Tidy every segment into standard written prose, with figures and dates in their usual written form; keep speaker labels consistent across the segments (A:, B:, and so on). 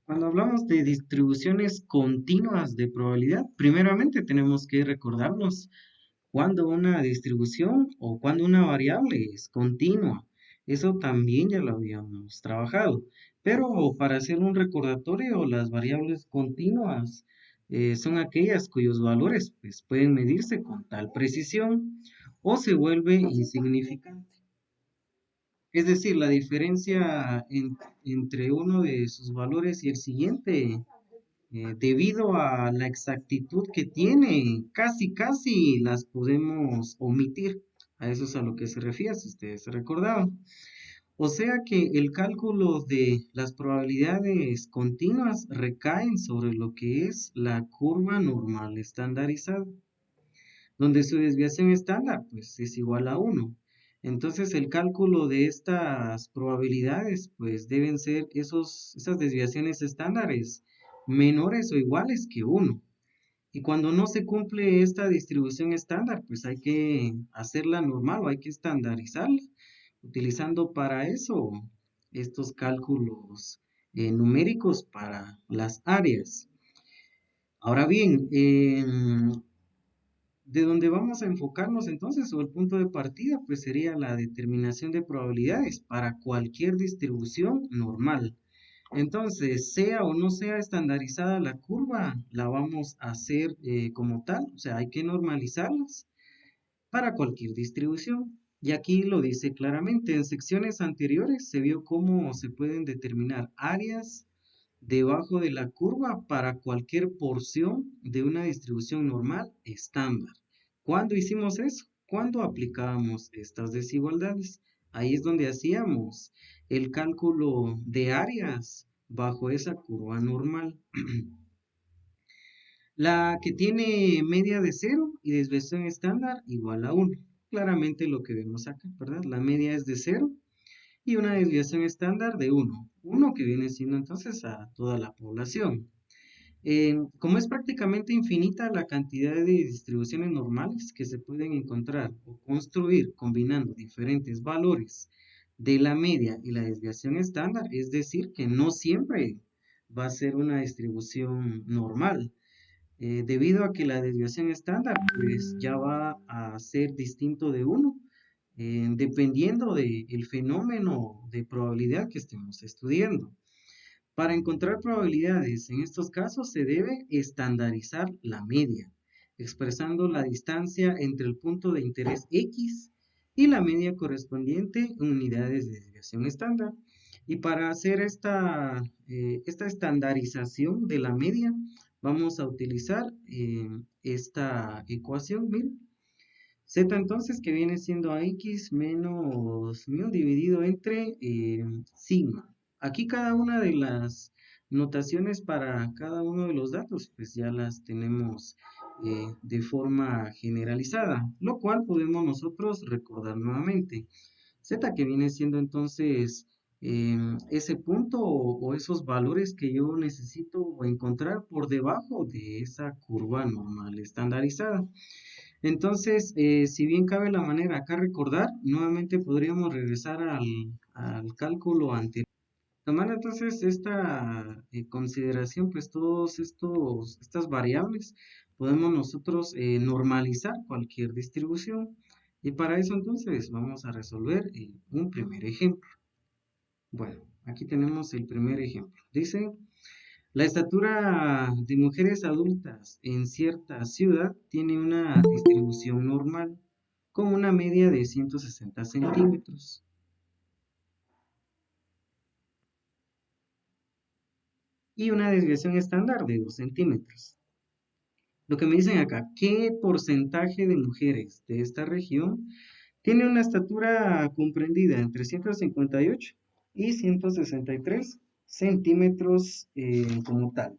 A: Cuando hablamos de distribuciones continuas de probabilidad, primeramente tenemos que recordarnos cuando una distribución o cuando una variable es continua. Eso también ya lo habíamos trabajado. Pero para hacer un recordatorio, las variables continuas son aquellas cuyos valores pues, pueden medirse con tal precisión o se vuelve insignificante. Es decir, la diferencia entre uno de sus valores y el siguiente, debido a la exactitud que tiene, casi las podemos omitir. A eso es a lo que se refiere, si ustedes se recordaban. O sea que el cálculo de las probabilidades continuas recaen sobre lo que es la curva normal estandarizada, donde su desviación estándar pues es igual a uno. Entonces el cálculo de estas probabilidades pues deben ser esas desviaciones estándares menores o iguales que uno. Y cuando no se cumple esta distribución estándar, pues hay que hacerla normal o hay que estandarizarla, utilizando para eso estos cálculos numéricos para las áreas. Ahora bien, de donde vamos a enfocarnos entonces, o el punto de partida, pues sería la determinación de probabilidades para cualquier distribución normal. Entonces, sea o no sea estandarizada la curva, la vamos a hacer como tal, o sea, hay que normalizarlas para cualquier distribución. Y aquí lo dice claramente, en secciones anteriores se vio cómo se pueden determinar áreas debajo de la curva para cualquier porción de una distribución normal estándar. ¿Cuándo hicimos eso? Cuando aplicábamos estas desigualdades. Ahí es donde hacíamos el cálculo de áreas bajo esa curva normal. La que tiene media de cero y desviación estándar igual a uno. Claramente lo que vemos acá, ¿verdad? La media es de cero y una desviación estándar de uno. Uno que viene siendo entonces a toda la población. Como es prácticamente infinita la cantidad de distribuciones normales que se pueden encontrar o construir combinando diferentes valores de la media y la desviación estándar, es decir, que no siempre va a ser una distribución normal, debido a que la desviación estándar pues ya va a ser distinto de uno, dependiendo del fenómeno de probabilidad que estemos estudiando. Para encontrar probabilidades en estos casos se debe estandarizar la media, expresando la distancia entre el punto de interés X y la media correspondiente en unidades de desviación estándar. Y para hacer esta estandarización de la media, vamos a utilizar esta ecuación, miren. Z entonces que viene siendo a X menos mu dividido entre sigma. Aquí cada una de las notaciones para cada uno de los datos, pues ya las tenemos de forma generalizada, lo cual podemos nosotros recordar nuevamente. Z que viene siendo entonces ese punto o esos valores que yo necesito encontrar por debajo de esa curva normal estandarizada. Entonces, si bien cabe la manera acá recordar, nuevamente podríamos regresar al cálculo anterior. Tomando entonces esta consideración, pues estas variables, podemos nosotros normalizar cualquier distribución. Y para eso entonces vamos a resolver un primer ejemplo. Bueno, aquí tenemos el primer ejemplo. Dice, la estatura de mujeres adultas en cierta ciudad tiene una distribución normal, con una media de 160 centímetros y una desviación estándar de 2 centímetros. Lo que me dicen acá, ¿qué porcentaje de mujeres de esta región tiene una estatura comprendida entre 158 y 163 centímetros como tal?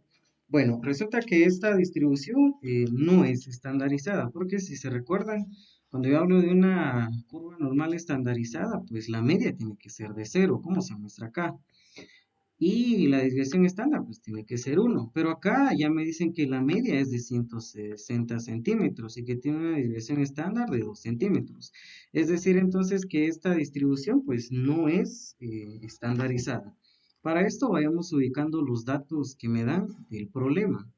A: Bueno, resulta que esta distribución no es estandarizada, porque si se recuerdan, cuando yo hablo de una curva normal estandarizada, pues la media tiene que ser de cero, como se muestra acá. Y la desviación estándar, pues tiene que ser uno. Pero acá ya me dicen que la media es de 160 centímetros y que tiene una desviación estándar de 2 centímetros. Es decir, entonces que esta distribución, pues no es estandarizada. Para esto vayamos ubicando los datos que me dan del problema.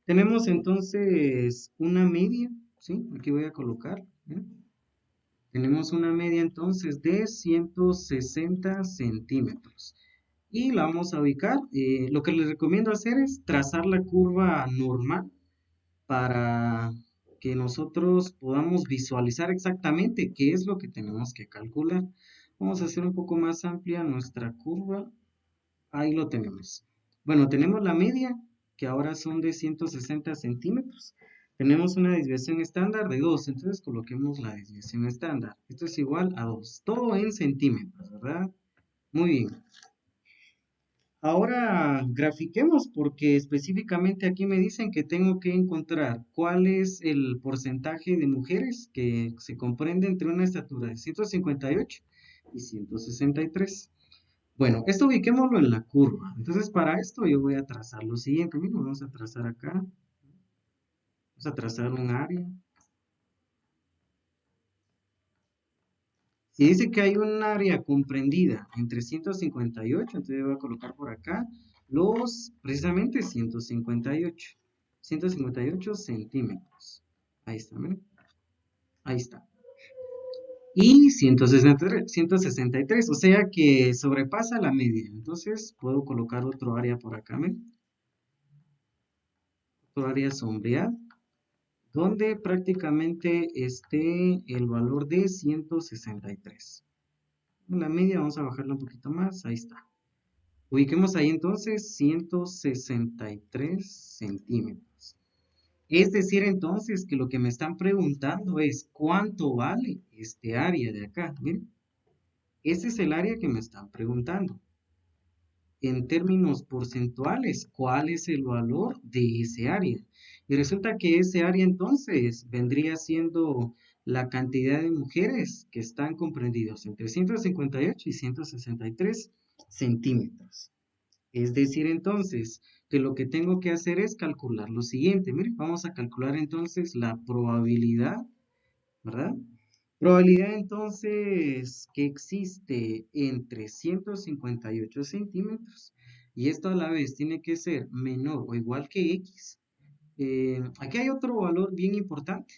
A: Tenemos entonces una media, ¿sí? Aquí voy a colocar, ¿eh? Tenemos una media entonces de 160 centímetros. Y la vamos a ubicar. Lo que les recomiendo hacer es trazar la curva normal para que nosotros podamos visualizar exactamente qué es lo que tenemos que calcular. Vamos a hacer un poco más amplia nuestra curva. Ahí lo tenemos. Bueno, tenemos la media, que ahora son de 160 centímetros. Tenemos una desviación estándar de 2, entonces coloquemos la desviación estándar. Esto es igual a 2, todo en centímetros, ¿verdad? Muy bien. Ahora grafiquemos porque específicamente aquí me dicen que tengo que encontrar cuál es el porcentaje de mujeres que se comprende entre una estatura de 158 y 163. Bueno, esto ubiquémoslo en la curva. Entonces, para esto yo voy a trazar lo siguiente. Mismo vamos a trazar acá. Vamos a trazar un área. Y dice que hay un área comprendida entre 158. Entonces voy a colocar por acá precisamente 158. 158 centímetros. Ahí está, ¿ven? Ahí está. Y 163, o sea que sobrepasa la media. Entonces puedo colocar otro área por acá, ¿ven? Otro área sombreado, donde prácticamente esté el valor de 163. La media vamos a bajarla un poquito más, ahí está. Ubiquemos ahí entonces 163 centímetros. Es decir entonces que lo que me están preguntando es cuánto vale este área de acá. Miren, ese es el área que me están preguntando. En términos porcentuales, ¿cuál es el valor de ese área? Y resulta que ese área entonces vendría siendo la cantidad de mujeres que están comprendidos entre 158 y 163 centímetros. Es decir entonces que lo que tengo que hacer es calcular lo siguiente. Miren, vamos a calcular entonces la probabilidad, ¿verdad? Probabilidad entonces que existe entre 158 centímetros y esto a la vez tiene que ser menor o igual que X. Aquí hay otro valor bien importante.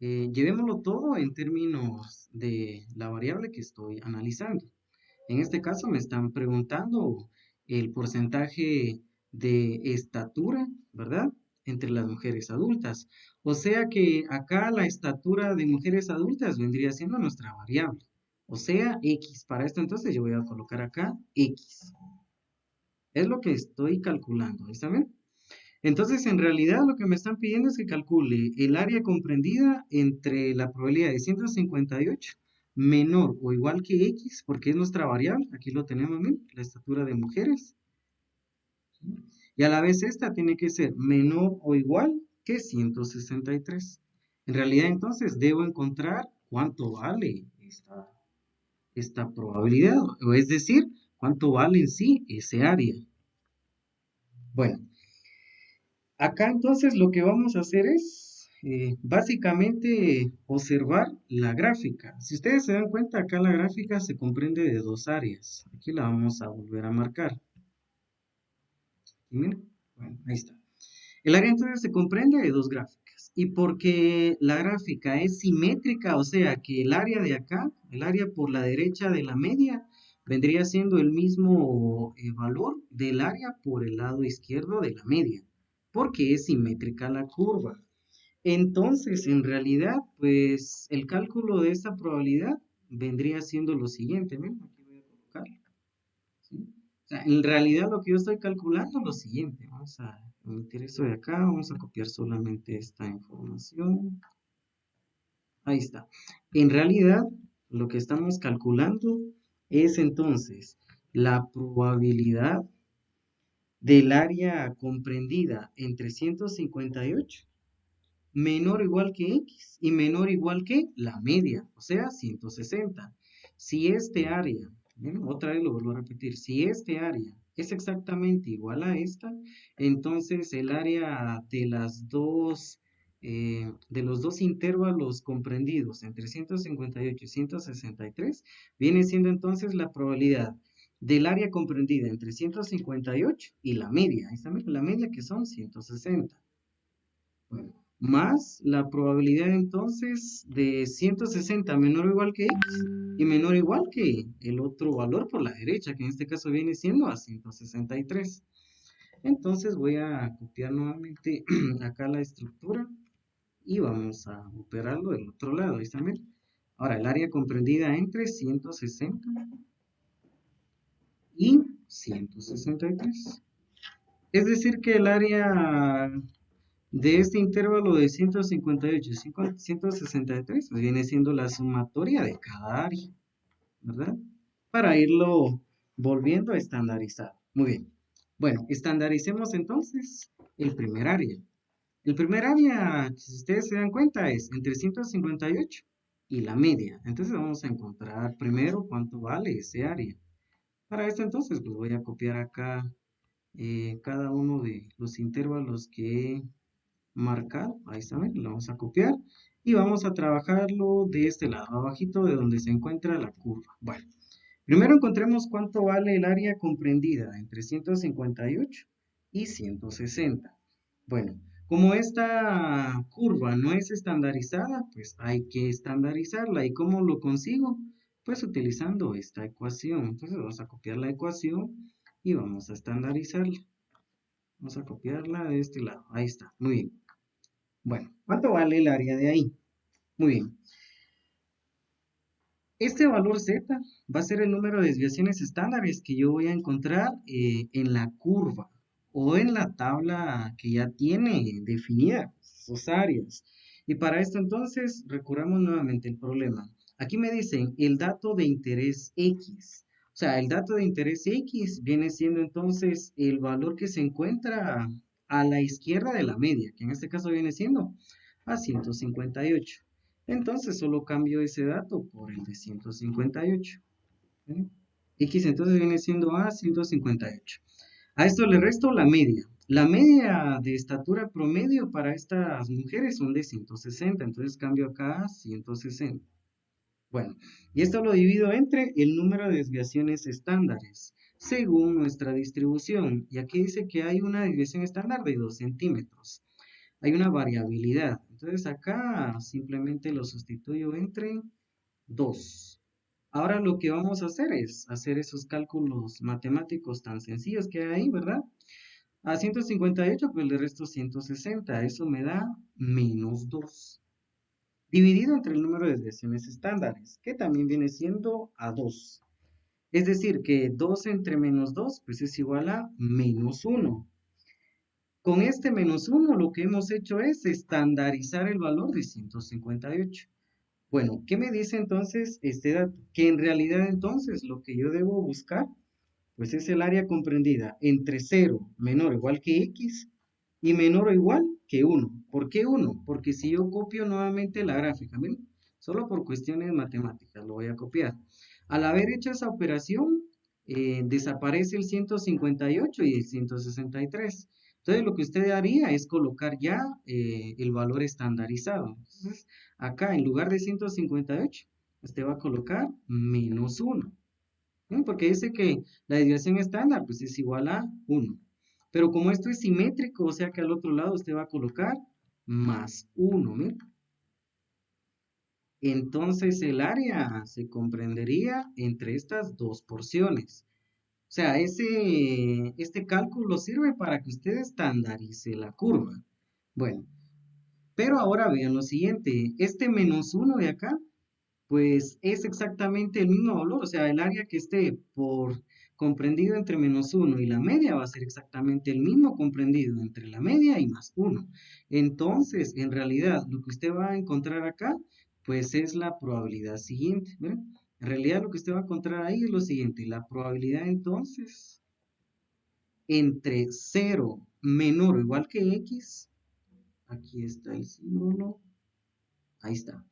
A: Llevémoslo todo en términos de la variable que estoy analizando. En este caso me están preguntando el porcentaje de estatura, ¿verdad? Entre las mujeres adultas. O sea que acá la estatura de mujeres adultas vendría siendo nuestra variable. O sea, X. Para esto entonces yo voy a colocar acá X. Es lo que estoy calculando, ¿está bien? Entonces, en realidad lo que me están pidiendo es que calcule el área comprendida entre la probabilidad de 158 menor o igual que X, porque es nuestra variable, aquí lo tenemos, ¿ven? La estatura de mujeres. Y a la vez esta tiene que ser menor o igual que 163. En realidad entonces debo encontrar cuánto vale esta probabilidad, o es decir, cuánto vale en sí ese área. Bueno. Acá entonces lo que vamos a hacer es básicamente observar la gráfica. Si ustedes se dan cuenta, acá la gráfica se comprende de dos áreas. Aquí la vamos a volver a marcar. Y miren, bueno, ahí está. El área entonces se comprende de dos gráficas. Y porque la gráfica es simétrica, o sea que el área de acá, el área por la derecha de la media, vendría siendo el mismo valor del área por el lado izquierdo de la media, porque es simétrica la curva. Entonces, en realidad, pues el cálculo de esta probabilidad vendría siendo lo siguiente. ¿Ven? Aquí voy a colocarlo. ¿Sí? O sea, en realidad lo que yo estoy calculando es lo siguiente. Vamos a omitir esto de acá. Vamos a copiar solamente esta información. Ahí está. En realidad, lo que estamos calculando es entonces la probabilidad del área comprendida entre 158 menor o igual que X y menor o igual que la media, o sea, 160. Si este área, otra vez lo vuelvo a repetir, si este área es exactamente igual a esta, entonces el área de los dos intervalos comprendidos entre 158 y 163 viene siendo entonces la probabilidad del área comprendida entre 158 y la media. Ahí está, miren, la media que son 160. Bueno, más la probabilidad entonces de 160 menor o igual que x y menor o igual que el otro valor por la derecha, que en este caso viene siendo a 163. Entonces voy a copiar nuevamente acá la estructura y vamos a operarlo del otro lado. Ahí está, miren. Ahora, el área comprendida entre 160 y 163. Es decir, que el área de este intervalo de 158 y 163 pues viene siendo la sumatoria de cada área, ¿verdad? Para irlo volviendo a estandarizar. Muy bien. Bueno, estandaricemos entonces el primer área. El primer área, si ustedes se dan cuenta, es entre 158 y la media. Entonces vamos a encontrar primero cuánto vale ese área. Para esto entonces, pues voy a copiar acá cada uno de los intervalos que he marcado. Ahí está, lo vamos a copiar. Y vamos a trabajarlo de este lado, abajito de donde se encuentra la curva. Bueno, primero encontremos cuánto vale el área comprendida entre 158 y 160. Bueno, como esta curva no es estandarizada, pues hay que estandarizarla. ¿Y cómo lo consigo? Pues utilizando esta ecuación. Entonces vamos a copiar la ecuación y vamos a estandarizarla. Vamos a copiarla de este lado. Ahí está. Muy bien. Bueno, ¿cuánto vale el área de ahí? Muy bien. Este valor z va a ser el número de desviaciones estándares que yo voy a encontrar en la curva o en la tabla que ya tiene definida sus áreas. Y para esto entonces recurramos nuevamente al problema. Aquí me dicen el dato de interés X. O sea, el dato de interés X viene siendo entonces el valor que se encuentra a la izquierda de la media, que en este caso viene siendo a 158. Entonces solo cambio ese dato por el de 158. ¿Vale? X entonces viene siendo a 158. A esto le resto la media. La media de estatura promedio para estas mujeres son de 160, entonces cambio acá a 160. Bueno, y esto lo divido entre el número de desviaciones estándares, según nuestra distribución. Y aquí dice que hay una desviación estándar de 2 centímetros. Hay una variabilidad. Entonces acá simplemente lo sustituyo entre 2. Ahora lo que vamos a hacer es hacer esos cálculos matemáticos tan sencillos que hay ahí, ¿verdad? A 158 pues le resto 160. Eso me da menos 2. Dividido entre el número de desviaciones estándares, que también viene siendo a 2. Es decir, que 2 entre menos 2 pues es igual a menos 1. Con este menos 1 lo que hemos hecho es estandarizar el valor de 158. Bueno, ¿qué me dice entonces este dato? Que en realidad entonces lo que yo debo buscar pues es el área comprendida entre 0 menor o igual que x y menor o igual que 1. ¿Por qué 1? Porque si yo copio nuevamente la gráfica, ¿ven? Solo por cuestiones matemáticas lo voy a copiar. Al haber hecho esa operación, desaparece el 158 y el 163. Entonces lo que usted haría es colocar ya el valor estandarizado. Entonces, acá en lugar de 158, usted va a colocar menos 1. Porque dice que la desviación estándar pues es igual a 1. Pero como esto es simétrico, o sea que al otro lado usted va a colocar más 1. ¿Mira? Entonces el área se comprendería entre estas dos porciones. O sea, este cálculo sirve para que usted estandarice la curva. Bueno, pero ahora vean lo siguiente. Este menos 1 de acá pues es exactamente el mismo valor, o sea, el área que esté por comprendido entre menos 1 y la media va a ser exactamente el mismo comprendido entre la media y más 1. Entonces, en realidad, lo que usted va a encontrar acá, pues es la probabilidad siguiente, ¿verdad? En realidad, lo que usted va a encontrar ahí es lo siguiente, la probabilidad entonces entre 0 menor o igual que x, aquí está el símbolo, ahí está,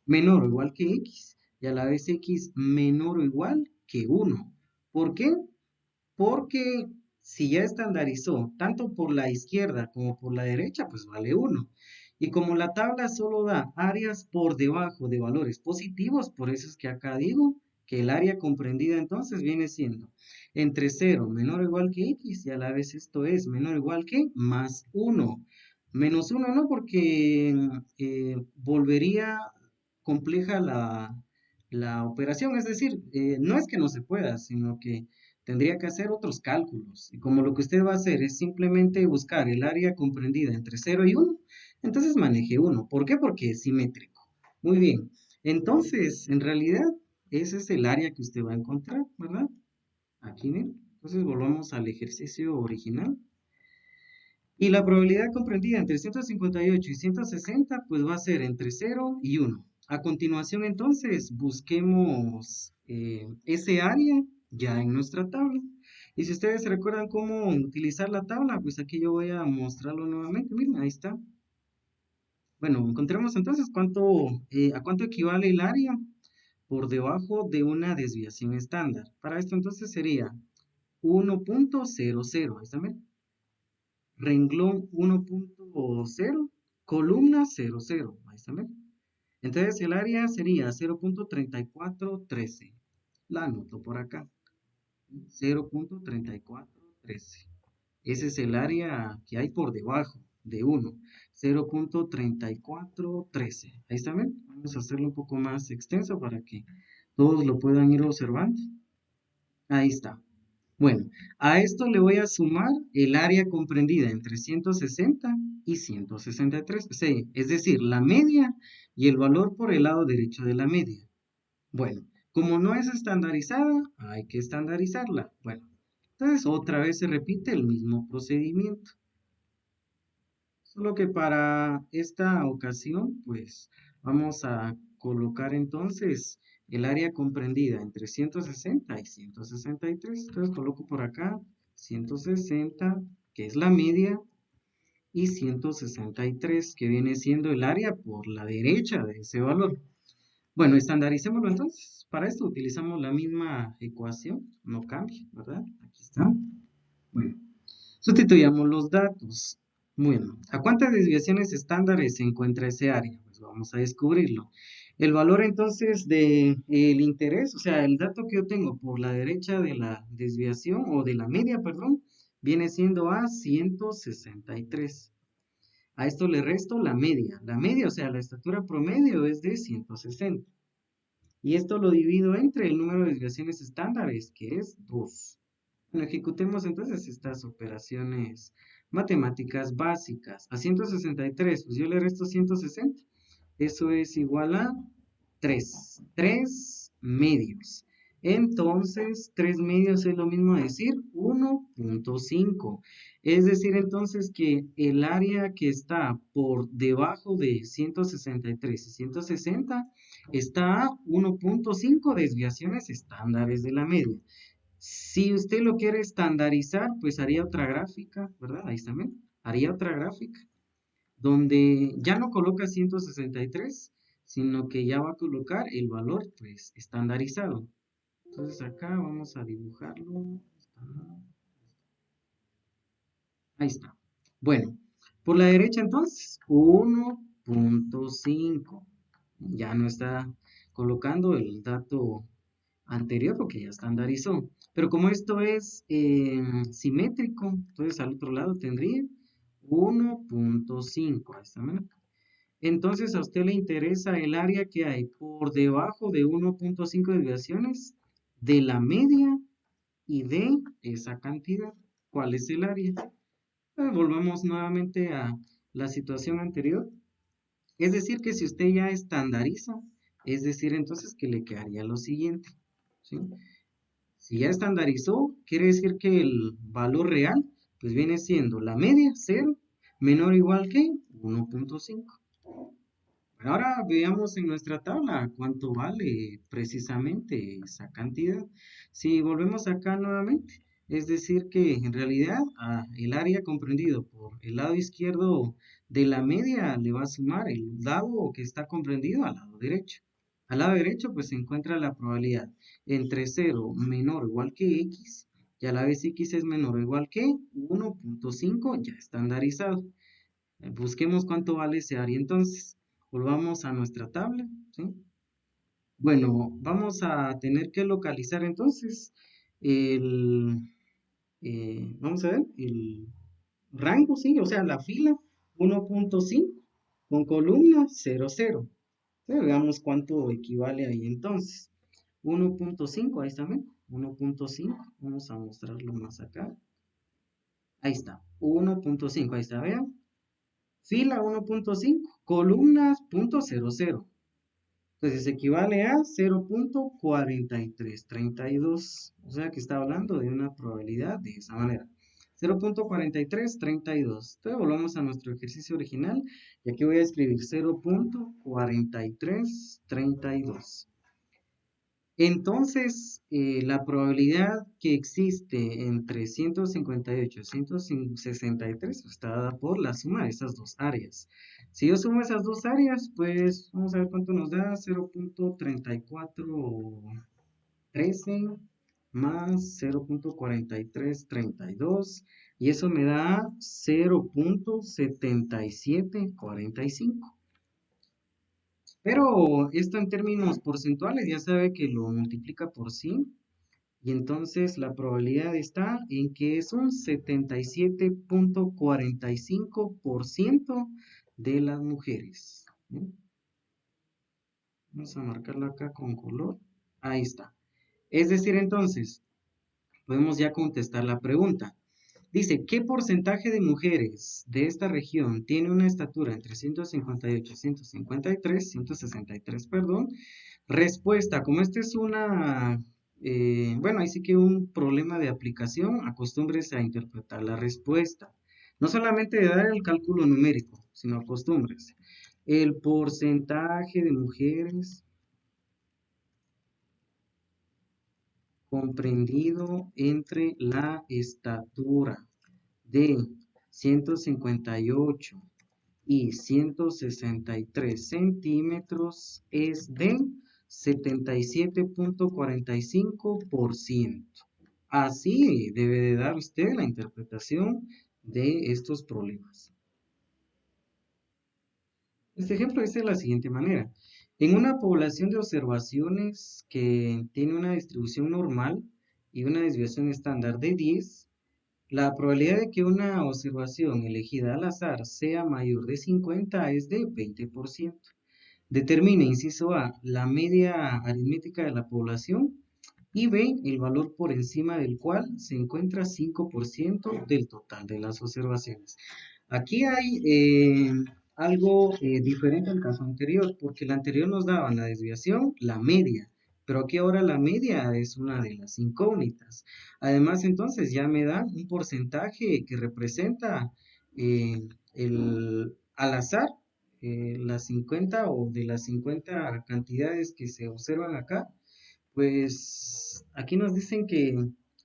A: menor o igual que x y a la vez x menor o igual que 1. ¿Por qué? Porque si ya estandarizó tanto por la izquierda como por la derecha, pues vale 1. Y como la tabla solo da áreas por debajo de valores positivos, por eso es que acá digo que el área comprendida entonces viene siendo entre 0 menor o igual que x, y a la vez esto es menor o igual que más 1. Menos 1 no, porque volvería compleja la operación, es decir, no es que no se pueda, sino que tendría que hacer otros cálculos. Y como lo que usted va a hacer es simplemente buscar el área comprendida entre 0 y 1, entonces maneje 1. ¿Por qué? Porque es simétrico. Muy bien. Entonces, en realidad, ese es el área que usted va a encontrar, ¿verdad? Aquí, miren. Entonces, volvamos al ejercicio original. Y la probabilidad comprendida entre 158 y 160, pues va a ser entre 0 y 1. A continuación, entonces, busquemos ese área ya en nuestra tabla. Y si ustedes recuerdan cómo utilizar la tabla, pues aquí yo voy a mostrarlo nuevamente. Miren, ahí está. Bueno, encontremos entonces a cuánto equivale el área por debajo de una desviación estándar. Para esto entonces sería 1.00, ¿está bien? Renglón 1.0, columna 00, ahí está bien. Entonces el área sería 0.3413. La anoto por acá. 0.3413. Ese es el área que hay por debajo de 1. 0.3413. Ahí está bien. Vamos a hacerlo un poco más extenso para que todos lo puedan ir observando. Ahí está. Bueno, a esto le voy a sumar el área comprendida entre 160 y 163. Sí, es decir, la media y el valor por el lado derecho de la media. Bueno, como no es estandarizada, hay que estandarizarla. Bueno, entonces otra vez se repite el mismo procedimiento. Solo que para esta ocasión, pues vamos a colocar entonces el área comprendida entre 160 y 163. Entonces coloco por acá 160, que es la media, y 163, que viene siendo el área por la derecha de ese valor. Bueno, estandaricémoslo entonces. Para esto utilizamos la misma ecuación, no cambia, ¿verdad? Aquí está. Bueno, sustituyamos los datos. Bueno, ¿a cuántas desviaciones estándares se encuentra ese área? Pues vamos a descubrirlo. El valor entonces de el interés, o sea, el dato que yo tengo por la derecha de la desviación o de la media, perdón, viene siendo a 163. A esto le resto la media. La media, o sea, la estatura promedio es de 160. Y esto lo divido entre el número de desviaciones estándares, que es 2. Bueno, ejecutemos entonces estas operaciones matemáticas básicas. A 163, pues yo le resto 160. Eso es igual a 3. 3 medios. Entonces, 3 medios es lo mismo decir 1.5. Es decir, entonces que el área que está por debajo de 163 y 160 está a 1.5 desviaciones estándares de la media. Si usted lo quiere estandarizar, pues haría otra gráfica, ¿verdad? Ahí está, ¿ven? Haría otra gráfica donde ya no coloca 163, sino que ya va a colocar el valor, pues, estandarizado. Entonces acá vamos a dibujarlo. Ahí está. Bueno, por la derecha entonces, 1.5. Ya no está colocando el dato anterior porque ya estandarizó. Pero como esto es simétrico, entonces al otro lado tendría 1.5. Ahí está, ¿verdad? Entonces a usted le interesa el área que hay por debajo de 1.5 desviaciones de la media y de esa cantidad. ¿Cuál es el área? Volvamos nuevamente a la situación anterior. Es decir, que si usted ya estandariza, es decir, entonces que le quedaría lo siguiente. ¿Sí? Si ya estandarizó, quiere decir que el valor real, pues viene siendo la media, 0, menor o igual que 1.5. Ahora veamos en nuestra tabla cuánto vale precisamente esa cantidad. Si volvemos acá nuevamente, es decir que en realidad el área comprendido por el lado izquierdo de la media le va a sumar el lado que está comprendido al lado derecho. Al lado derecho pues se encuentra la probabilidad entre 0 menor o igual que x y a la vez x es menor o igual que 1.5 ya estandarizado. Busquemos cuánto vale ese área entonces. Volvamos a nuestra tabla, ¿sí? Bueno, vamos a tener que localizar entonces el, vamos a ver, el rango, sí, o sea, la fila 1.5 con columna 0,0. Veamos cuánto equivale ahí entonces. 1.5, ahí está, ¿ven? 1.5, vamos a mostrarlo más acá. Ahí está, 1.5, ahí está, vean. Fila 1.5, columnas 0.00. Entonces equivale a 0.4332. O sea que está hablando de una probabilidad de esa manera. 0.4332. Entonces volvamos a nuestro ejercicio original. Y aquí voy a escribir 0.4332. Entonces, la probabilidad que existe entre 158 y 163 está dada por la suma de esas dos áreas. Si yo sumo esas dos áreas, pues vamos a ver cuánto nos da. 0.3413 más 0.4332. Y eso me da 0.7745. Pero esto en términos porcentuales ya sabe que lo multiplica por 100 y entonces la probabilidad está en que es un 77.45% de las mujeres. ¿Mm? Vamos a marcarlo acá con color. Ahí está. Es decir, entonces, podemos ya contestar la pregunta. Dice, ¿qué porcentaje de mujeres de esta región tiene una estatura entre 158 y 163, perdón? Respuesta, como este es bueno, ahí sí que un problema de aplicación, acostúmbrese a interpretar la respuesta. No solamente de dar el cálculo numérico, sino acostúmbrese. El porcentaje de mujeres comprendido entre la estatura de 158 y 163 centímetros es de 77.45%. Así debe de dar usted la interpretación de estos problemas. Este ejemplo dice de la siguiente manera. En una población de observaciones que tiene una distribución normal y una desviación estándar de 10, la probabilidad de que una observación elegida al azar sea mayor de 50 es de 20%. Determine, inciso A, la media aritmética de la población y B, el valor por encima del cual se encuentra 5% del total de las observaciones. Aquí hay algo diferente al caso anterior, porque el anterior nos daba la desviación, la media, pero aquí ahora la media es una de las incógnitas. Además, entonces ya me da un porcentaje que representa al azar las 50 o de las 50 cantidades que se observan acá, pues aquí nos dicen que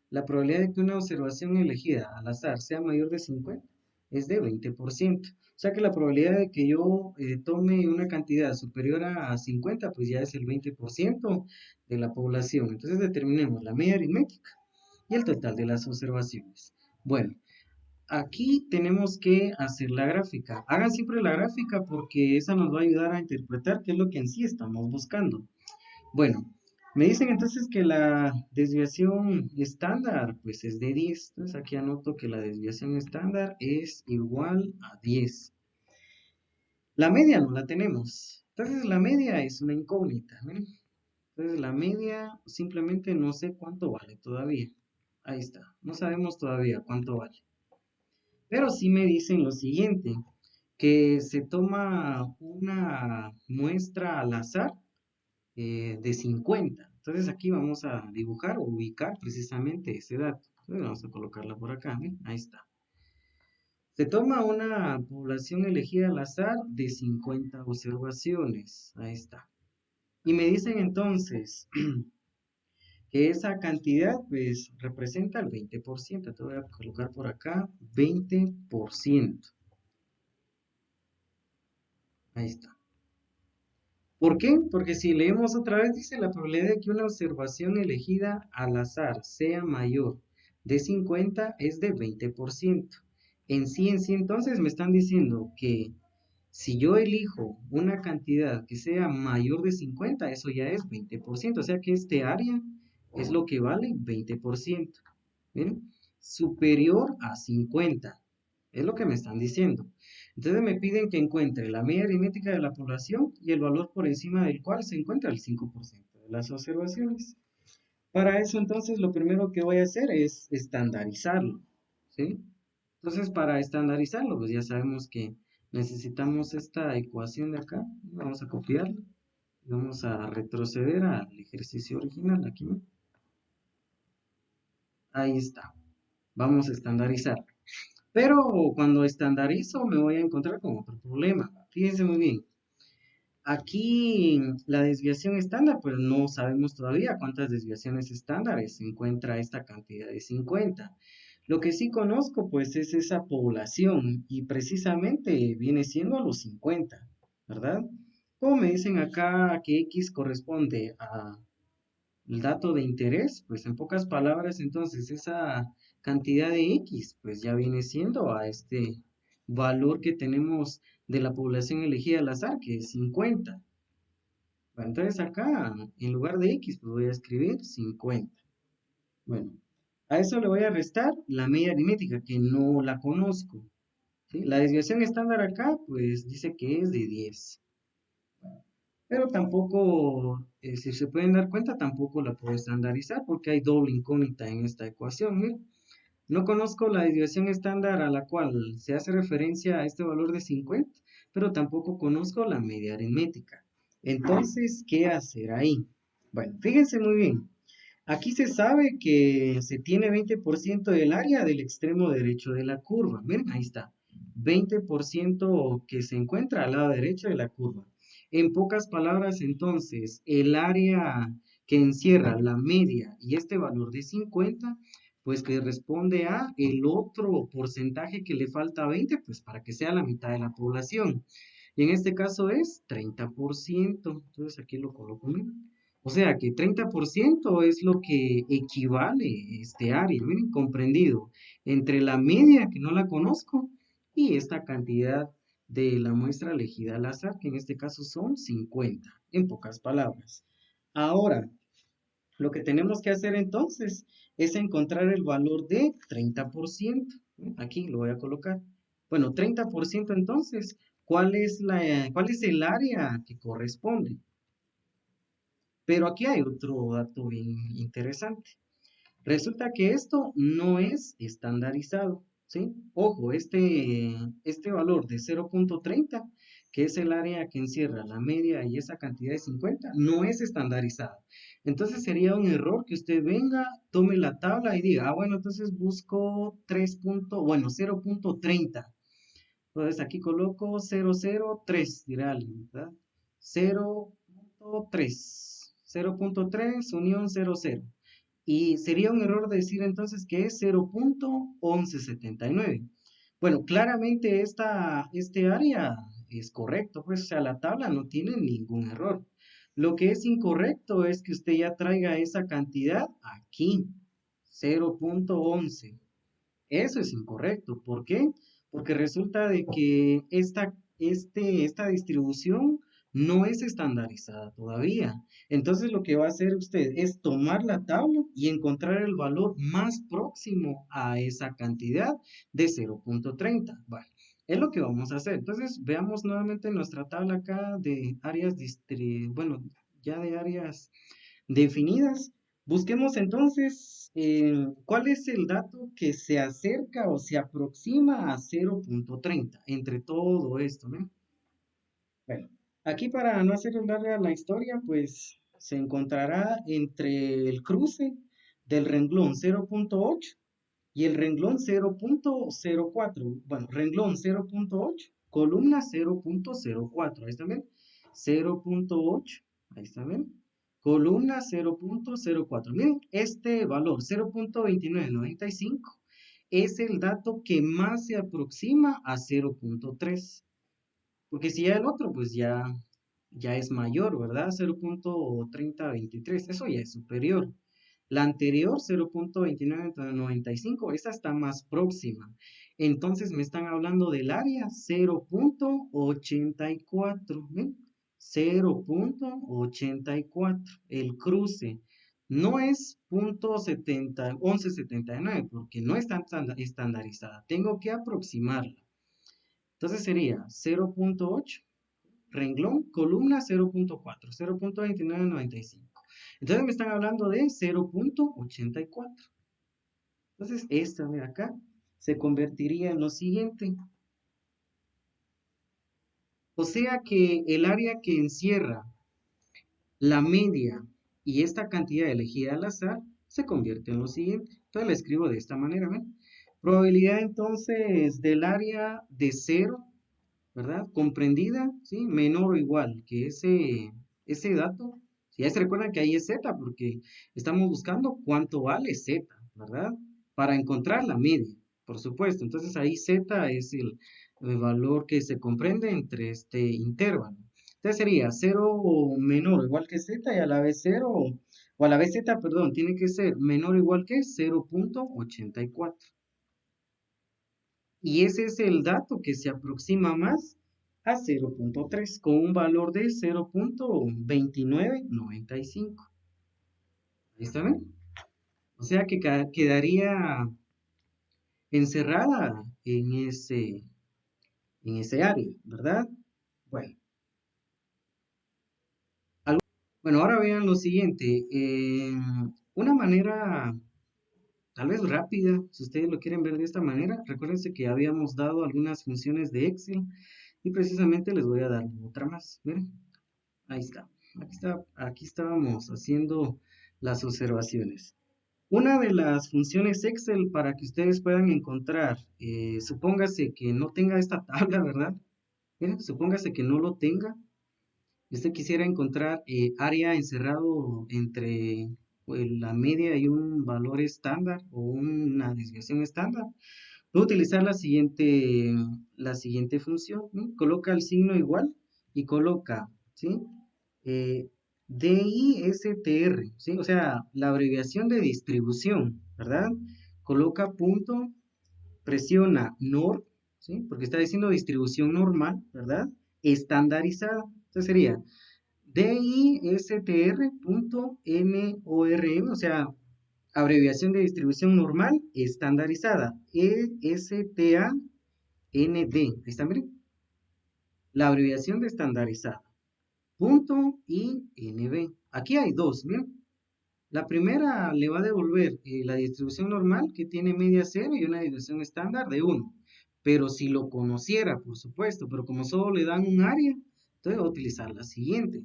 A: la probabilidad de que una observación elegida al azar sea mayor de 50 es de 20%. O sea que la probabilidad de que yo tome una cantidad superior a 50, pues ya es el 20% de la población. Entonces determinemos la media aritmética y el total de las observaciones. Bueno, aquí tenemos que hacer la gráfica. Hagan siempre la gráfica porque esa nos va a ayudar a interpretar qué es lo que en sí estamos buscando. Bueno, me dicen entonces que la desviación estándar pues es de 10. Entonces aquí anoto que la desviación estándar es igual a 10. La media no la tenemos. Entonces la media es una incógnita. ¿Ven? Entonces la media simplemente no sé cuánto vale todavía. Ahí está. No sabemos todavía cuánto vale. Pero sí me dicen lo siguiente, que se toma una muestra al azar de 50. Entonces aquí vamos a dibujar o ubicar precisamente ese dato. Entonces vamos a colocarla por acá, ¿eh? Ahí está. Se toma una población elegida al azar de 50 observaciones. Ahí está. Y me dicen entonces que esa cantidad pues representa el 20%. Te voy a colocar por acá 20%. Ahí está. ¿Por qué? Porque si leemos otra vez, dice la probabilidad de que una observación elegida al azar sea mayor de 50 es de 20%. En sí, entonces me están diciendo que Si yo elijo una cantidad que sea mayor de 50, eso ya es 20%, o sea que este área es lo que vale 20%. ¿Miren? Superior a 50, es lo que me están diciendo. Entonces me piden que encuentre la media aritmética de la población y el valor por encima del cual se encuentra el 5% de las observaciones. Para eso entonces lo primero que voy a hacer es estandarizarlo, ¿sí? Entonces para estandarizarlo, pues ya sabemos que necesitamos esta ecuación de acá. Vamos a copiarla. Vamos a retroceder al ejercicio original aquí, ¿no? Ahí está. Vamos a estandarizar. Pero cuando estandarizo me voy a encontrar con otro problema. Fíjense muy bien. Aquí la desviación estándar, pues no sabemos todavía cuántas desviaciones estándares se encuentra esta cantidad de 50. Lo que sí conozco, pues es esa población y precisamente viene siendo los 50, ¿verdad? Como me dicen acá que X corresponde a el dato de interés, pues en pocas palabras, entonces esa cantidad de X, pues ya viene siendo a este valor que tenemos de la población elegida al azar, que es 50. Bueno, entonces acá, en lugar de X, pues voy a escribir 50. Bueno, a eso le voy a restar la media aritmética, que no la conozco, ¿sí? La desviación estándar acá, pues dice que es de 10. Pero tampoco, si se pueden dar cuenta, tampoco la puedo estandarizar porque hay doble incógnita en esta ecuación. Miren. No conozco la desviación estándar a la cual se hace referencia a este valor de 50, pero tampoco conozco la media aritmética. Entonces, ¿qué hacer ahí? Bueno, fíjense muy bien. Aquí se sabe que se tiene 20% del área del extremo derecho de la curva. Miren, ahí está. 20% que se encuentra al lado derecho de la curva. En pocas palabras, entonces, el área que encierra la media y este valor de 50, pues que responde a el otro porcentaje que le falta a 20, pues para que sea la mitad de la población. Y en este caso es 30%. Entonces aquí lo coloco, miren. O sea que 30% es lo que equivale este área, miren, comprendido entre la media, que no la conozco, y esta cantidad de la muestra elegida al azar, que en este caso son 50, en pocas palabras. Ahora, lo que tenemos que hacer entonces es encontrar el valor de 30%. Aquí lo voy a colocar. Bueno, 30% entonces, ¿cuál es el área que corresponde? Pero aquí hay otro dato bien interesante. Resulta que esto no es estandarizado, ¿sí? Ojo, este valor de 0.30, que es el área que encierra la media y esa cantidad de 50, no es estandarizado. Entonces sería un error que usted venga, tome la tabla y diga, bueno, entonces busco 0.30. Entonces aquí coloco 003, dirá alguien, ¿verdad? 0.3, 0.3 unión 00. Y sería un error decir entonces que es 0.1179. Bueno, claramente este área es correcto, pues, o sea, la tabla no tiene ningún error. Lo que es incorrecto es que usted ya traiga esa cantidad aquí, 0.11. Eso es incorrecto. ¿Por qué? Porque resulta de que esta distribución no es estandarizada todavía. Entonces lo que va a hacer usted es tomar la tabla y encontrar el valor más próximo a esa cantidad de 0.30. Bueno, es lo que vamos a hacer. Entonces veamos nuevamente nuestra tabla acá de áreas, bueno, ya de áreas definidas. Busquemos entonces cuál es el dato que se acerca o se aproxima a 0.30 entre todo esto, ¿no? Bueno, aquí para no hacer larga la historia, pues se encontrará entre el cruce del renglón 0.8 y el renglón 0.04. Bueno, renglón 0.8, columna 0.04. Ahí está bien. 0.8. Ahí está bien. Columna 0.04. Miren, este valor 0.2995 es el dato que más se aproxima a 0.3. Porque si ya el otro, pues ya es mayor, ¿verdad? 0.3023. Eso ya es superior. La anterior, 0.2995, esa está más próxima. Entonces me están hablando del área 0.84, ¿ven? 0.84. El cruce no es 1179 porque no está estandarizada. Tengo que aproximarla. Entonces sería 0.8, renglón, columna 0.4, 0.2995. Entonces me están hablando de 0.84. Entonces esta de acá se convertiría en lo siguiente. O sea que el área que encierra la media y esta cantidad elegida al azar se convierte en lo siguiente. Entonces la escribo de esta manera, ¿ven? Probabilidad entonces del área de 0, ¿verdad? Comprendida, ¿sí? Menor o igual que ese dato. Si ya se recuerdan que ahí es z porque estamos buscando cuánto vale z, ¿verdad? Para encontrar la media, por supuesto. Entonces ahí z es el valor que se comprende entre este intervalo. Entonces sería 0 menor o igual que z y a la vez 0, o a la vez z, perdón, tiene que ser menor o igual que 0.84. Y ese es el dato que se aproxima más a 0.3 con un valor de 0.2995. Ahí está, ¿ven? O sea que quedaría encerrada en ese área, ¿verdad? Bueno, bueno, ahora vean lo siguiente. Una manera tal vez rápida, si ustedes lo quieren ver de esta manera, recuérdense que habíamos dado algunas funciones de Excel y precisamente les voy a dar otra más. Miren. Ahí está. Aquí estábamos haciendo las observaciones. Una de las funciones Excel para que ustedes puedan encontrar, supóngase que no tenga esta tabla, ¿verdad? Miren, supóngase que no lo tenga. Y usted quisiera encontrar área encerrado entre la media y un valor estándar o una desviación estándar. Puedo utilizar la siguiente función, ¿no? Coloca el signo igual y coloca, ¿sí? DISTR, ¿sí? O sea, la abreviación de distribución, ¿verdad? Coloca punto, presiona NOR, ¿sí? Porque está diciendo distribución normal, ¿verdad? Estandarizada. Entonces sería DISTR.NORM, o sea, abreviación de distribución normal estandarizada. ESTAND. Ahí está, miren. La abreviación de estandarizada. Punto INB. Aquí hay dos, miren. La primera le va a devolver la distribución normal que tiene media 0 y una distribución estándar de 1. Pero si lo conociera, por supuesto, pero como solo le dan un área, entonces va a utilizar la siguiente,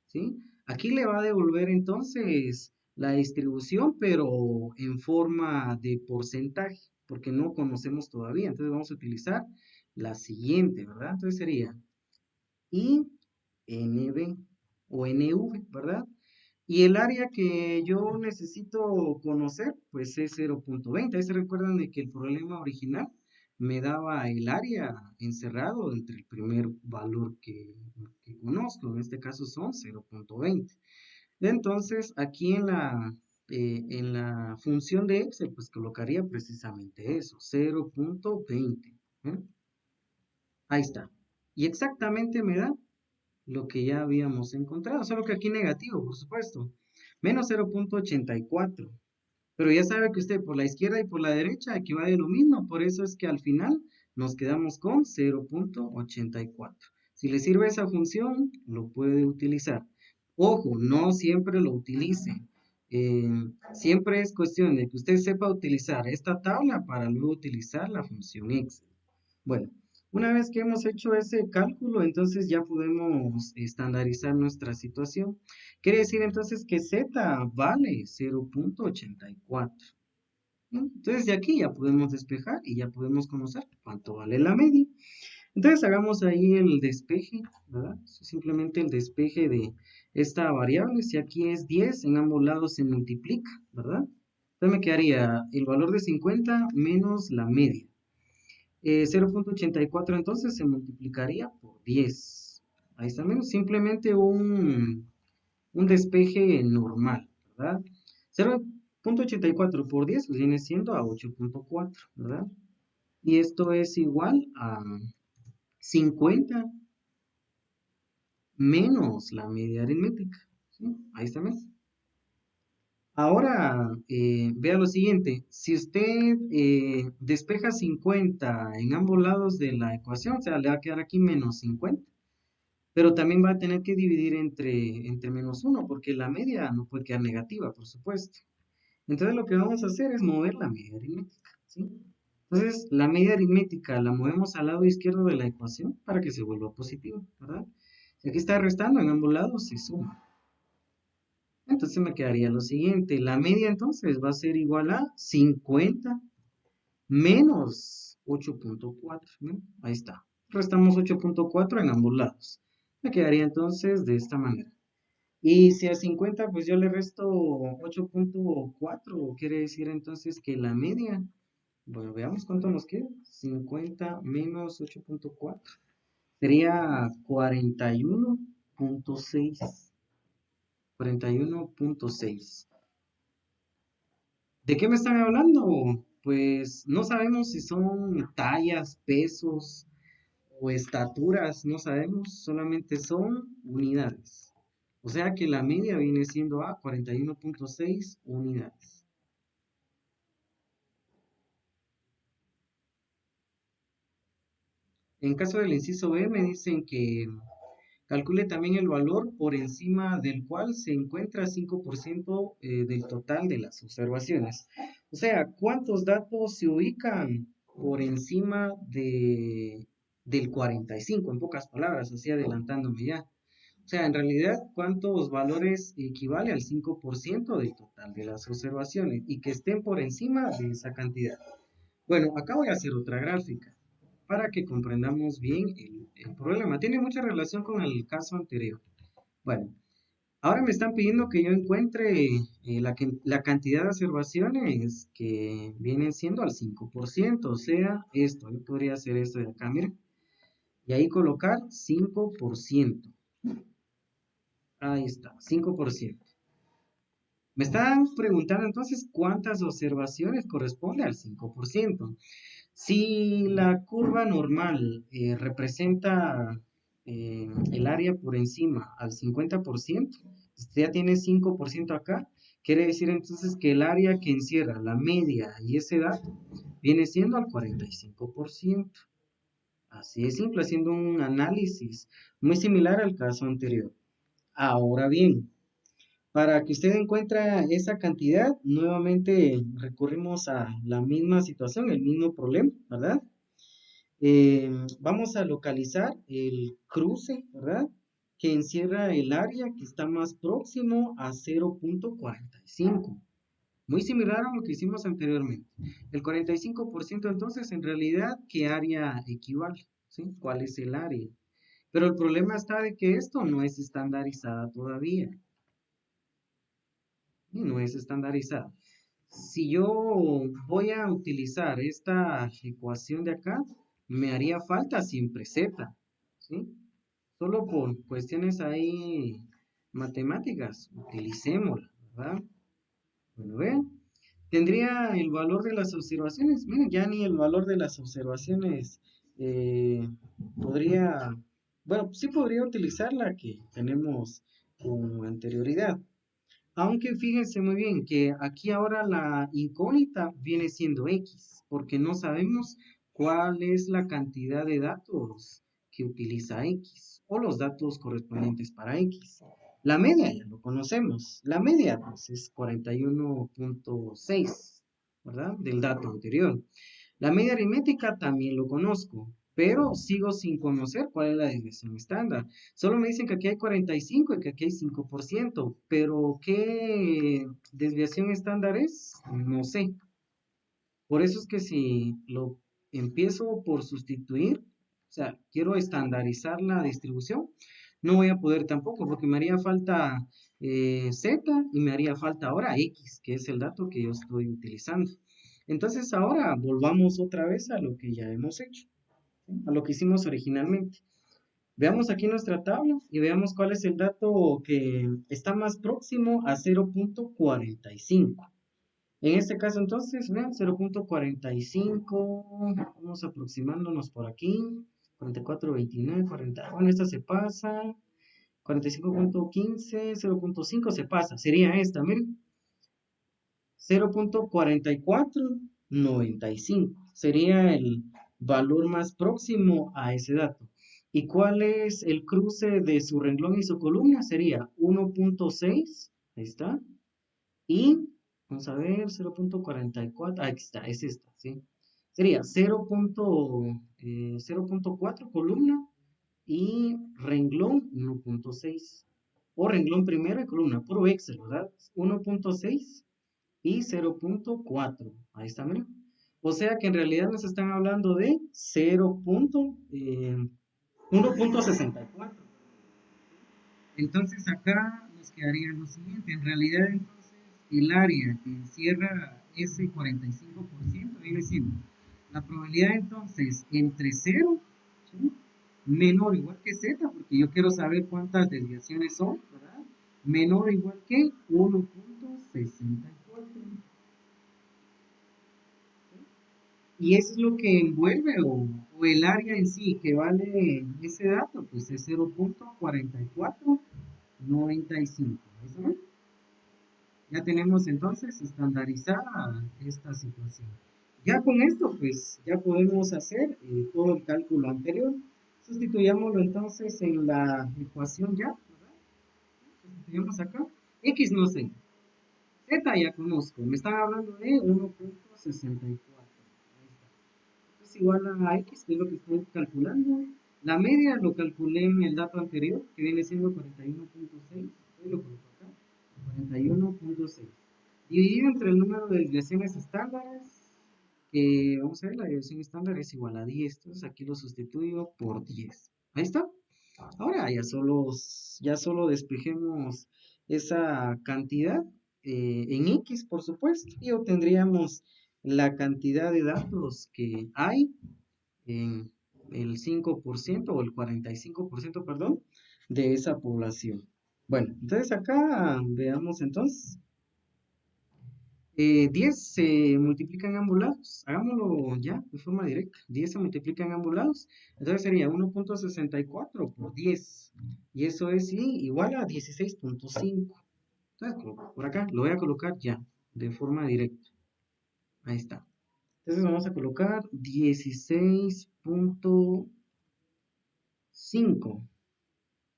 A: ¿sí? Aquí le va a devolver entonces la distribución, pero en forma de porcentaje, porque no conocemos todavía. Entonces vamos a utilizar la siguiente, ¿verdad? Entonces sería INB o NV, ¿verdad? Y el área que yo necesito conocer, pues es 0.20. Ahí se recuerdan de que el problema original me daba el área encerrado entre el primer valor que conozco. En este caso son 0.20. Entonces, aquí en la función de Excel, pues colocaría precisamente eso, 0.20. ¿Eh? Ahí está. Y exactamente me da lo que ya habíamos encontrado, solo que aquí negativo, por supuesto, menos 0.84. Pero ya sabe que usted por la izquierda y por la derecha equivale lo mismo, por eso es que al final nos quedamos con 0.84. Si le sirve esa función, lo puede utilizar. Ojo, no siempre lo utilice. Eh, Siempre es cuestión de que usted sepa utilizar esta tabla para luego utilizar la función Excel. Bueno, una vez que hemos hecho ese cálculo, entonces ya podemos estandarizar nuestra situación. Quiere decir entonces que z vale 0.84. Entonces de aquí ya podemos despejar y ya podemos conocer cuánto vale la media. Entonces hagamos ahí el despeje, ¿verdad? Simplemente el despeje de esta variable. Si aquí es 10, en ambos lados se multiplica, ¿verdad? Entonces me quedaría el valor de 50 menos la media. 0.84 entonces se multiplicaría por 10. Ahí está, menos simplemente un despeje normal, ¿verdad? 0.84 por 10 pues viene siendo a 8.4, ¿verdad? Y esto es igual a 50 menos la media aritmética. ¿Sí? Ahí está. Ahora, vea lo siguiente, si usted despeja 50 en ambos lados de la ecuación, o sea, le va a quedar aquí menos 50, pero también va a tener que dividir entre menos uno, porque la media no puede quedar negativa, por supuesto. Entonces lo que vamos a hacer es mover la media aritmética, ¿sí? Entonces, la media aritmética la movemos al lado izquierdo de la ecuación para que se vuelva positivo, ¿verdad? Si aquí está restando, en ambos lados se suma. Entonces me quedaría lo siguiente, la media entonces va a ser igual a 50 menos 8.4, ¿no? Ahí está. Restamos 8.4 en ambos lados. Me quedaría entonces de esta manera. Y si a 50 pues yo le resto 8.4, quiere decir entonces que la media, bueno, veamos cuánto nos queda. 50 menos 8.4 sería 41.6. 41.6. ¿De qué me están hablando? Pues no sabemos si son tallas, pesos o estaturas, no sabemos, solamente son unidades. O sea que la media viene siendo a 41.6 unidades. En caso del inciso B me dicen que calcule también el valor por encima del cual se encuentra 5% del total de las observaciones. O sea, ¿cuántos datos se ubican por encima del 45? En pocas palabras, así adelantándome ya. O sea, en realidad, ¿cuántos valores equivale al 5% del total de las observaciones y que estén por encima de esa cantidad? Bueno, acá voy a hacer otra gráfica para que comprendamos bien el problema. Tiene mucha relación con el caso anterior. Bueno, ahora me están pidiendo que yo encuentre la cantidad de observaciones que vienen siendo al 5%, o sea, esto, yo podría hacer esto de acá, miren, y ahí colocar 5%. Ahí está, 5%. Me están preguntando entonces cuántas observaciones corresponde al 5%. Si la curva normal representa el área por encima al 50%, usted ya tiene 5% acá, quiere decir entonces que el área que encierra la media y ese dato viene siendo al 45%. Así es simple, haciendo un análisis muy similar al caso anterior. Ahora bien, para que usted encuentre esa cantidad, nuevamente recurrimos a la misma situación, el mismo problema, ¿verdad? Vamos a localizar el cruce, ¿verdad? Que encierra el área que está más próximo a 0.45. Muy similar a lo que hicimos anteriormente. El 45% entonces, en realidad, ¿qué área equivale? ¿Sí? ¿Cuál es el área? Pero el problema está de que esto no es estandarizada todavía. Y no es estandarizada. Si yo voy a utilizar esta ecuación de acá, me haría falta siempre z, ¿sí? Solo por cuestiones ahí matemáticas, utilicémosla, ¿verdad? Bueno, vean, tendría el valor de las observaciones. Miren, ya ni el valor de las observaciones eh, podría, bueno, sí podría utilizar la que tenemos con anterioridad. Aunque fíjense muy bien que aquí ahora la incógnita viene siendo X, porque no sabemos cuál es la cantidad de datos que utiliza X o los datos correspondientes para X. La media ya lo conocemos. La media pues, es 41.6, ¿verdad? Del dato anterior. La media aritmética también lo conozco, pero sigo sin conocer cuál es la desviación estándar. Solo me dicen que aquí hay 45 y que aquí hay 5%, pero ¿qué desviación estándar es? No sé. Por eso es que si lo empiezo por sustituir, o sea, quiero estandarizar la distribución, no voy a poder tampoco porque me haría falta Z y me haría falta ahora X, que es el dato que yo estoy utilizando. Entonces ahora volvamos otra vez a lo que ya hemos hecho, ¿sí? A lo que hicimos originalmente. Veamos aquí nuestra tabla y veamos cuál es el dato que está más próximo a 0.45. En este caso entonces, vean, 0.45, vamos aproximándonos por aquí, 44.29, 40, bueno, esta se pasa, 45.15, 0.5 se pasa, sería esta, miren, 0.4495 sería el valor más próximo a ese dato. ¿Y cuál es el cruce de su renglón y su columna? Sería 1.6, ahí está, y vamos a ver, 0.44, aquí está, es esta, ¿sí? Sería 0.4 columna y renglón 1.6. O renglón primero y columna, puro Excel, ¿verdad? 1.6 y 0.4. Ahí está, miren. O sea que en realidad nos están hablando de 1.64. Entonces acá nos quedaría lo siguiente. En realidad entonces el área que encierra ese 45% viene siendo la probabilidad entonces entre 0, ¿sí?, menor o igual que z, porque yo quiero saber cuántas desviaciones son, ¿verdad? Menor o igual que 1.64. Y eso es lo que envuelve o el área en sí que vale ese dato, pues es 0.4495. ¿Eso no? Ya tenemos entonces estandarizada esta situación. Ya con esto, pues ya podemos hacer todo el cálculo anterior. Sustituyámoslo entonces en la ecuación ya, ¿verdad? Sustituyamos acá. X no sé. Z ya conozco. Me están hablando de 1.64. Es igual a X, que es lo que estoy calculando. La media lo calculé en el dato anterior, que viene siendo 41.6. Hoy lo coloco acá. 41.6. Dividido entre el número de desviaciones estándares, que vamos a ver, la desviación estándar es igual a 10. Entonces aquí lo sustituyo por 10. Ahí está. Ahora ya solo despejemos esa cantidad en X, por supuesto, y obtendríamos la cantidad de datos que hay en el 5% o el 45%, perdón, de esa población. Bueno, entonces acá veamos entonces. 10 se multiplica en ambos lados. Hagámoslo ya de forma directa. 10 se multiplica en ambos lados. Entonces sería 1.64 por 10. Y eso es sí, igual a 16.5. Entonces, por acá lo voy a colocar ya de forma directa. Ahí está. Entonces vamos a colocar 16.5.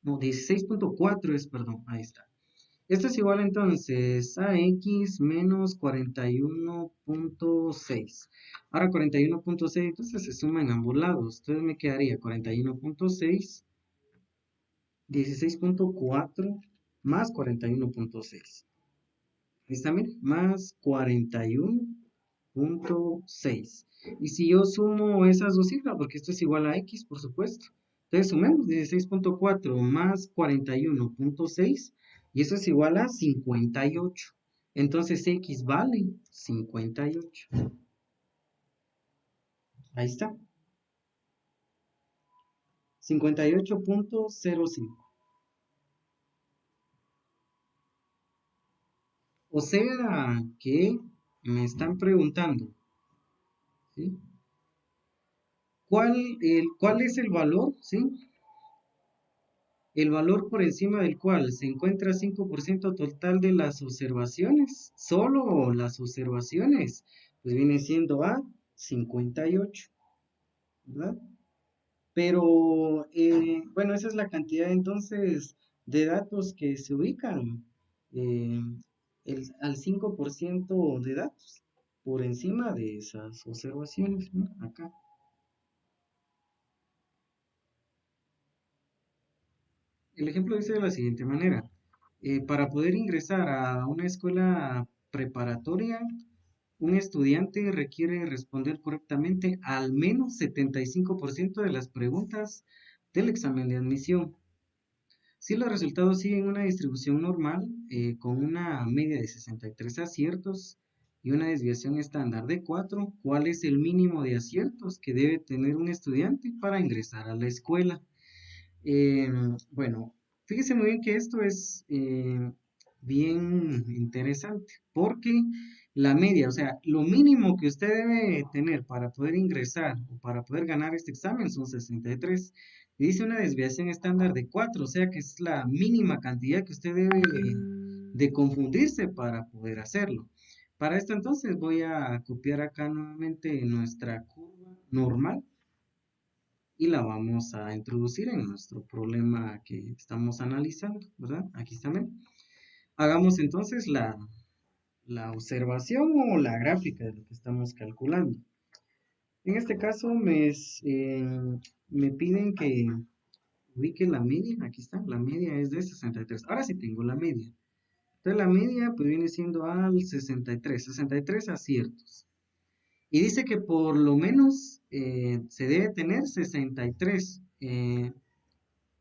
A: No, 16.4 es, perdón. Ahí está. Esto es igual entonces a x menos 41.6. Ahora 41.6 entonces se suma en ambos lados. Entonces me quedaría 41.6, 16.4 más 41.6. Ahí está, miren, más 41.6. Y si yo sumo esas dos cifras, porque esto es igual a x, por supuesto. Entonces sumemos 16.4 más 41.6 y eso es igual a 58. Entonces x vale 58. Ahí está. 58.05. O sea que me están preguntando, ¿sí?, ¿cuál es el valor? ¿Sí? El valor por encima del cual se encuentra 5% total de las observaciones, solo las observaciones, pues viene siendo a 58, ¿verdad? Pero, bueno, esa es la cantidad entonces de datos que se ubican eh, al 5% de datos por encima de esas observaciones, ¿no? Acá. El ejemplo dice de la siguiente manera. Para poder ingresar a una escuela preparatoria, un estudiante requiere responder correctamente al menos 75% de las preguntas del examen de admisión. Si los resultados siguen una distribución normal, con una media de 63 aciertos y una desviación estándar de 4, ¿cuál es el mínimo de aciertos que debe tener un estudiante para ingresar a la escuela? Eh, bueno, fíjese muy bien que esto es bien interesante, porque La media, o sea, lo mínimo que usted debe tener para poder ingresar o para poder ganar este examen son 63. Y dice una desviación estándar de 4, o sea que es la mínima cantidad que usted debe de confundirse para poder hacerlo. Para esto entonces voy a copiar acá nuevamente nuestra curva normal y la vamos a introducir en nuestro problema que estamos analizando, ¿verdad? Aquí está. Hagamos entonces la observación o la gráfica de lo que estamos calculando. En este caso me piden que ubique la media, aquí está, la media es de 63. Ahora sí tengo la media. Entonces la media pues viene siendo al 63 aciertos. Y dice que por lo menos se debe tener 63,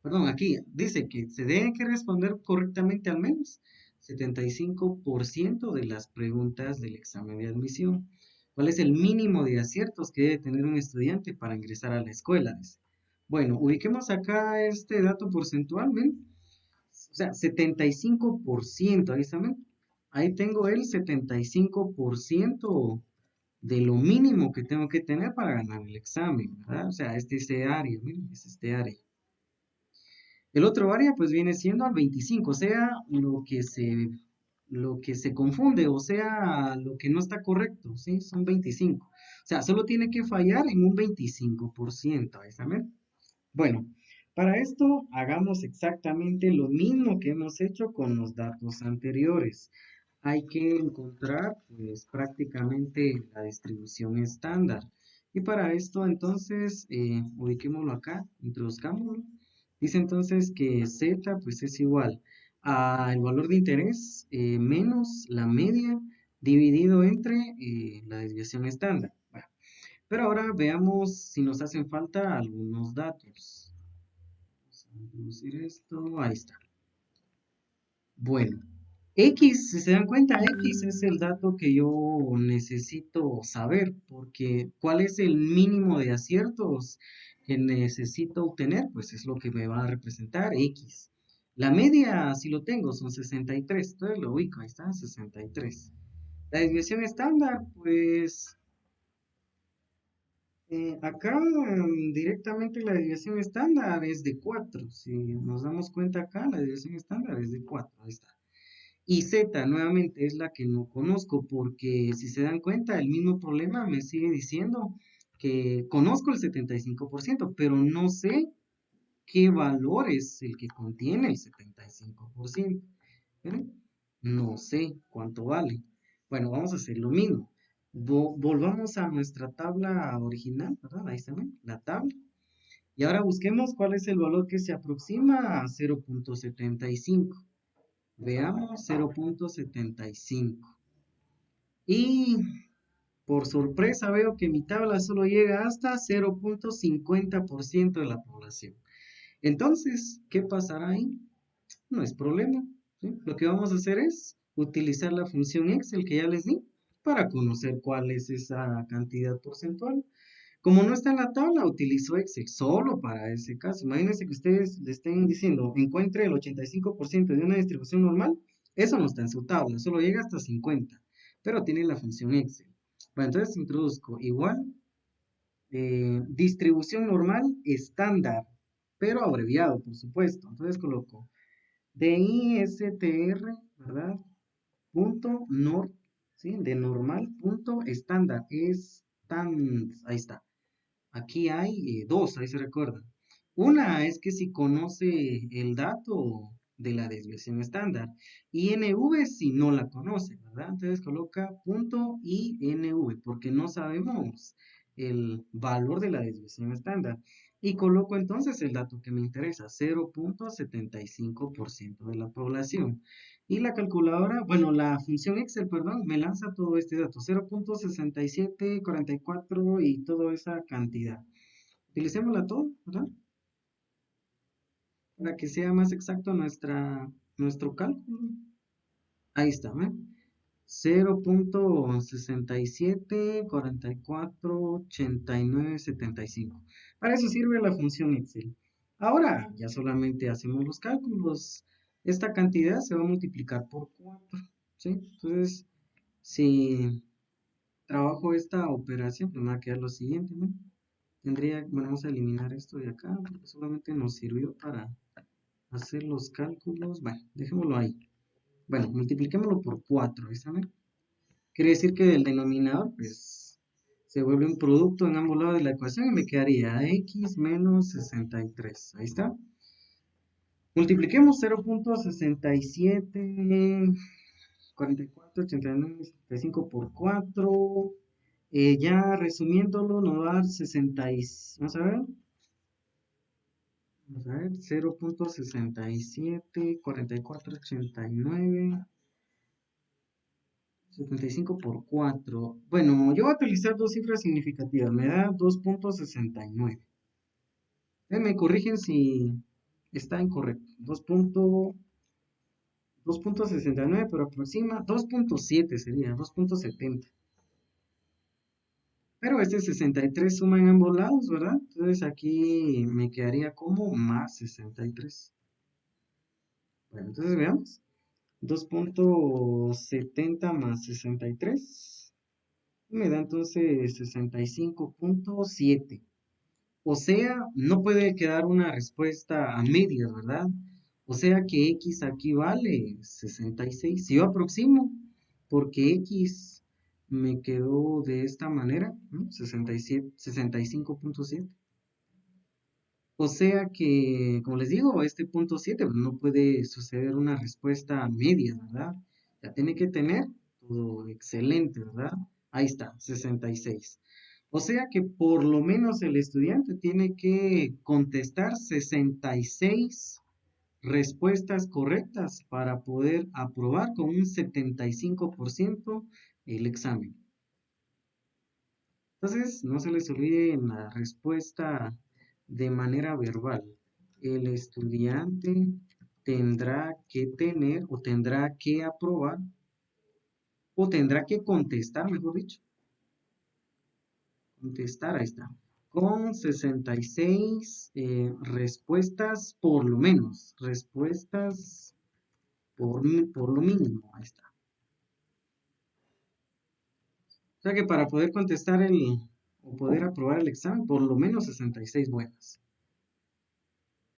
A: perdón, aquí dice que se debe que responder correctamente al menos 75% de las preguntas del examen de admisión. ¿Cuál es el mínimo de aciertos que debe tener un estudiante para ingresar a la escuela? Dice. Bueno, ubiquemos acá este dato porcentual, ¿ven? O sea, 75%, ahí está, ¿ven? Ahí tengo el 75% de lo mínimo que tengo que tener para ganar el examen, ¿verdad? O sea, este área, miren, es este área. El otro área pues viene siendo al 25, o sea, lo que se confunde, o sea, lo que no está correcto, ¿sí? Son 25. O sea, solo tiene que fallar en un 25%, ¿ahí está bien? Bueno, para esto hagamos exactamente lo mismo que hemos hecho con los datos anteriores. Hay que encontrar pues prácticamente la distribución estándar. Y para esto entonces ubiquémoslo acá, introduzcámoslo. Dice entonces que z pues es igual al valor de interés menos la media dividido entre la desviación estándar. Bueno, pero ahora veamos si nos hacen falta algunos datos. Vamos a introducir esto, ahí está. Bueno, X, si se dan cuenta, X es el dato que yo necesito saber, porque ¿cuál es el mínimo de aciertos que necesito obtener? Pues es lo que me va a representar X. La media, si lo tengo, son 63, entonces lo ubico, ahí está, 63. La desviación estándar, pues acá directamente la desviación estándar es de 4. Si nos damos cuenta acá, la desviación estándar es de 4, ahí está. Y Z nuevamente es la que no conozco porque si se dan cuenta, el mismo problema me sigue diciendo que conozco el 75%, pero no sé qué valor es el que contiene el 75%. ¿Ven? No sé cuánto vale. Bueno, vamos a hacer lo mismo. Volvamos a nuestra tabla original, ¿verdad? Ahí está, ¿ven? La tabla. Y ahora busquemos cuál es el valor que se aproxima a 0.75. Veamos 0.75. Y por sorpresa veo que mi tabla solo llega hasta 0.50% de la población. Entonces, ¿qué pasará ahí? No es problema, ¿sí? Lo que vamos a hacer es utilizar la función Excel que ya les di para conocer cuál es esa cantidad porcentual. Como no está en la tabla, utilizo Excel solo para ese caso. Imagínense que ustedes le estén diciendo, encuentre el 85% de una distribución normal. Eso no está en su tabla, solo llega hasta 50, pero tiene la función Excel. Bueno, entonces introduzco igual distribución normal estándar, pero abreviado, por supuesto. Entonces coloco DISTR, ¿verdad? Punto nor, ¿sí? De normal punto estándar. Ahí está. Aquí hay dos, ahí se recuerda. Una es que si conoce el dato de la desviación estándar. INV si no la conoce, ¿verdad? Entonces coloca punto INV porque no sabemos el valor de la desviación estándar. Y coloco entonces el dato que me interesa, 0.75% de la población. Y la calculadora, bueno, la función Excel, perdón, me lanza todo este dato, 0.6744 y toda esa cantidad. Utilicémosla todo, ¿verdad? Para que sea más exacto nuestro cálculo. Ahí está, ¿ven? 0.67448975. Para eso sirve la función Excel. Ahora ya solamente hacemos los cálculos. Esta cantidad se va a multiplicar por 4, ¿sí? Entonces Si trabajo esta operación, pues me va a quedar lo siguiente, ¿no? Bueno, vamos a eliminar esto de acá, porque solamente nos sirvió para hacer los cálculos. Bueno, dejémoslo ahí. Bueno, multipliquémoslo por 4, ¿está bien? Quiere decir que del denominador, pues, se vuelve un producto en ambos lados de la ecuación y me quedaría x menos 63. Ahí está. Multipliquemos 0.67, 44, 89, 75 por 4. Ya resumiéndolo, nos va a dar 60. Vamos a ver. Vamos a ver. 0.67, 44, 89. 75 por 4. Bueno, yo voy a utilizar dos cifras significativas. Me da 2.69. Me corrigen si está incorrecto. 2.69, pero aproxima 2.7 sería, 2.70. Pero este 63 suma en ambos lados, ¿verdad? Entonces aquí me quedaría como más 63. Bueno, entonces veamos. 2.70 más 63 me da entonces 65.7. O sea, no puede quedar una respuesta a medias, ¿verdad? O sea que x aquí vale 66. Si yo aproximo, porque x me quedó de esta manera, ¿no? 67, 65.7. O sea que, como les digo, este punto 7 pues, no puede suceder una respuesta a medias, ¿verdad? Ya tiene que tener todo excelente, ¿verdad? Ahí está, 66. O sea que por lo menos el estudiante tiene que contestar 66 respuestas correctas para poder aprobar con un 75% el examen. Entonces, no se les olvide la respuesta de manera verbal. El estudiante tendrá que tener o tendrá que aprobar o tendrá que contestar, mejor dicho. Contestar, ahí está. Con 66 respuestas por lo menos. Respuestas por lo mínimo, ahí está. O sea que para poder contestar o poder aprobar el examen, por lo menos 66 buenas.